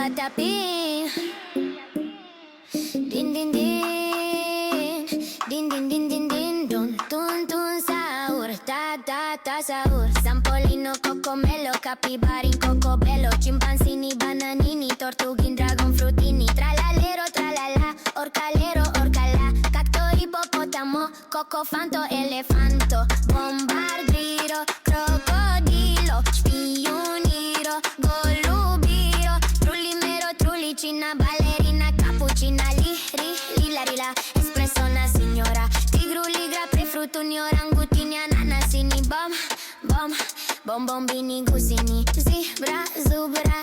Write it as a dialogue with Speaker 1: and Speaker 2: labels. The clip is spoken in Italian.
Speaker 1: patapim. Din din din, din din din din din, dun tun tun sahur, ta ta ta sahur. Sampolino, cocomelo, capibari, cocobello, chimpanzini, bananini, tortughin, dragon frutini, tralalero, tralala, orcalero, orcala, cacto, ippopotamo, cocofanto, elefanto, bombardiro, crocodilo, spioniro, golubiro, trullimero, trullicina, ballerina, cappuccina, lila, rila, espresso, una signora, tigru, ligra, prefrutuni, orangutini, ananasini, bom, bom, bombombini, gusini, zebra, zubra,